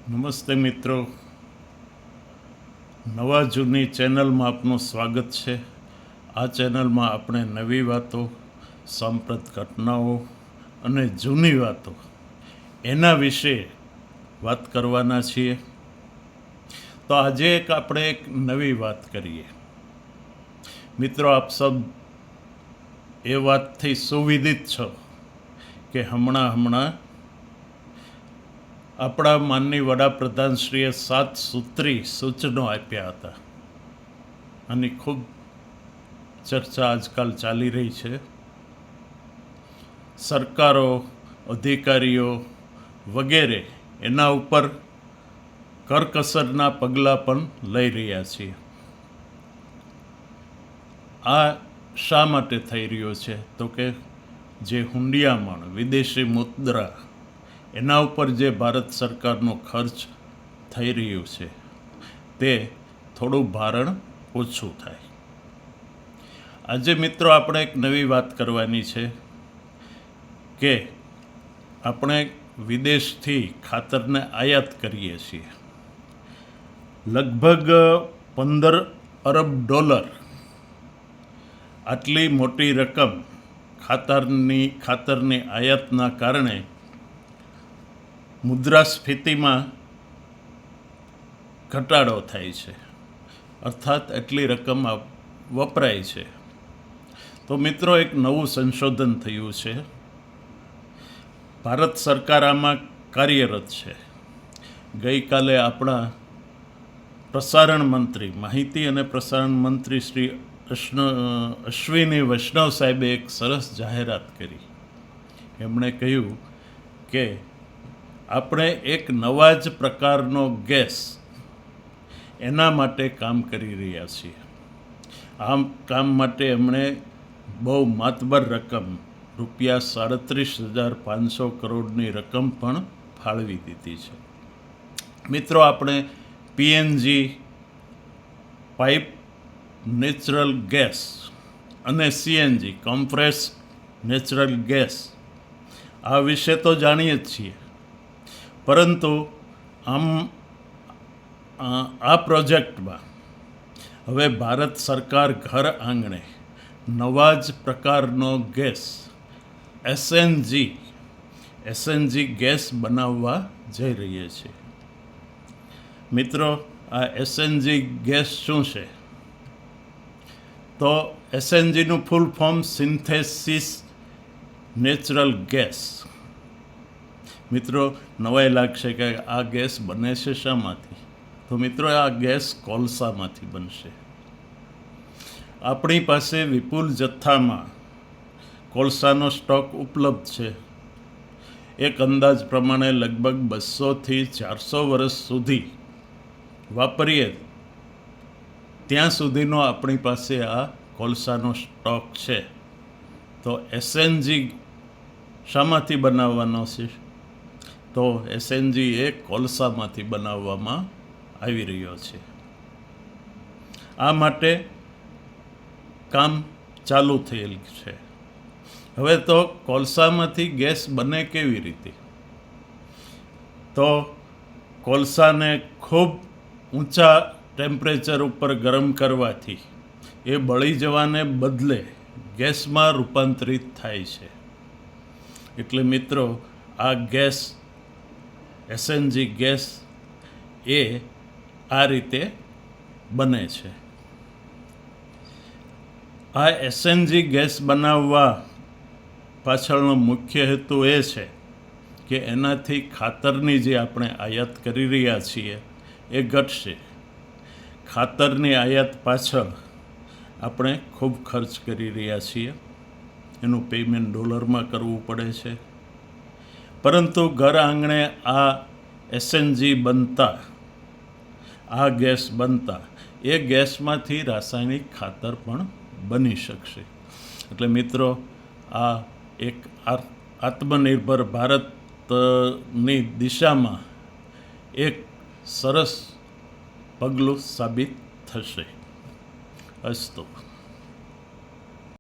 નમસ્તે મિત્રો, નવા જૂની ચેનલમાં આપનું સ્વાગત છે. આ ચેનલમાં આપણે નવી વાતો, સાંપ્રત ઘટનાઓ અને જૂની વાતો એના વિશે વાત કરવાના છીએ. તો આજે આપણે એક નવી વાત કરીએ. મિત્રો, આપ સબ એ વાતથી સુવિદિત છો કે હમણાં આપણા માનની વડાપ્રધાનશ્રીએ 7 સૂત્રી સૂચનો આપ્યા હતા. આની ખૂબ ચર્ચા આજકાલ ચાલી રહી છે. સરકારો, અધિકારીઓ વગેરે એના ઉપર કરકસરના પગલાં પણ લઈ રહ્યા છીએ. આ શા માટે થઈ રહ્યો છે? તો કે જે હુંડિયામણ, વિદેશી મુદ્રા, એના ઉપર જે ભારત સરકારનો ખર્ચ થઈ રહ્યું છે તે થોડું ભારણ ઓછું થાય. આજે મિત્રો આપણે એક નવી વાત કરવાની છે કે આપણે વિદેશથી ખાતરને આયાત કરીએ છીએ. લગભગ $15 અરબ આટલી મોટી રકમ ખાતરની આયાતના કારણે મુદ્રાસ્ફીતિમાં ઘટાડો થાય છે, અર્થાત એટલી રકમ વપરાય છે. તો મિત્રો, એક નવું સંશોધન થયું છે. ભારત સરકાર આમાં કાર્યરત છે. ગઈકાલે આપણા પ્રસારણ મંત્રી, માહિતી અને પ્રસારણ મંત્રી શ્રી અશ્વિની વૈષ્ણવ સાહેબે એક સરસ જાહેરાત કરી. એમણે કહ્યું કે આપણે એક નવા જ પ્રકારનો ગેસ એના માટે કામ કરી રહ્યા છીએ. આ કામ માટે એમણે બહુ માતબર રકમ ₹37,500 કરોડની રકમ પણ ફાળવી દીધી છે. મિત્રો, આપણે પીએનજી, પાઇપ નેચરલ ગેસ અને સીએનજી, કોમ્પ્રેસ નેચરલ ગેસ, આ વિશે તો જાણીએ જ છીએ. પરંતુ આ પ્રોજેક્ટમાં હવે ભારત સરકાર ઘર આંગણે નવા જ પ્રકારનો ગેસ એસએનજી ગેસ બનાવવા જઈ રહી છે. મિત્રો, આ એસએનજી ગેસ શું છે? તો એસએનજીનું full form synthesis natural gas. મિત્રો, નવાઈ લાગશે કે આ ગેસ બને છે શામાંથી? તો મિત્રો, આ ગેસ કોલસામાંથી બનશે. આપણી પાસે વિપુલ જથ્થામાં કોલસાનો સ્ટોક ઉપલબ્ધ છે. એક અંદાજ પ્રમાણે લગભગ 200થી 400 વર્ષ સુધી વાપરીએ ત્યાં સુધીનો આપણી પાસે આ કોલસાનો સ્ટોક છે. તો એસએનજી શામાંથી બનાવવાનો છે? તો એસએનજી એ કોલસામાંથી બનાવવામાં આવી રહ્યો છે. આ માટે કામ ચાલુ થયેલ છે. હવે તો કોલસામાંથી ગેસ બને કેવી રીતે? તો કોલસાને ખૂબ ઊંચા ટેમ્પરેચર ઉપર ગરમ કરવાથી એ બળી જવાને બદલે ગેસમાં રૂપાંતરિત થાય છે. એટલે મિત્રો, આ ગેસ એસએનજી ગેસ એ આ રીતે બને છે. આ એસએનજી ગેસ બનાવવા પાછળનો મુખ્ય હેતુ એ છે કે એનાથી ખાતરની જે આપણે આયાત કરી રહ્યા છીએ એ ઘટશે. ખાતરની આયાત પાછળ આપણે ખૂબ ખર્ચ કરી રહ્યા છીએ. એનું પેમેન્ટ ડોલરમાં કરવું પડે છે. પરંતુ ઘર આંગણે આ એસએનજી બનતા, આ ગેસ બનતા, એ ગેસમાંથી રાસાયણિક ખાતર પણ બની શકશે. એટલે મિત્રો, આ એક આત્મનિર્ભર ભારતની દિશામાં એક સરસ પગલું સાબિત થશે. અસ્તુ.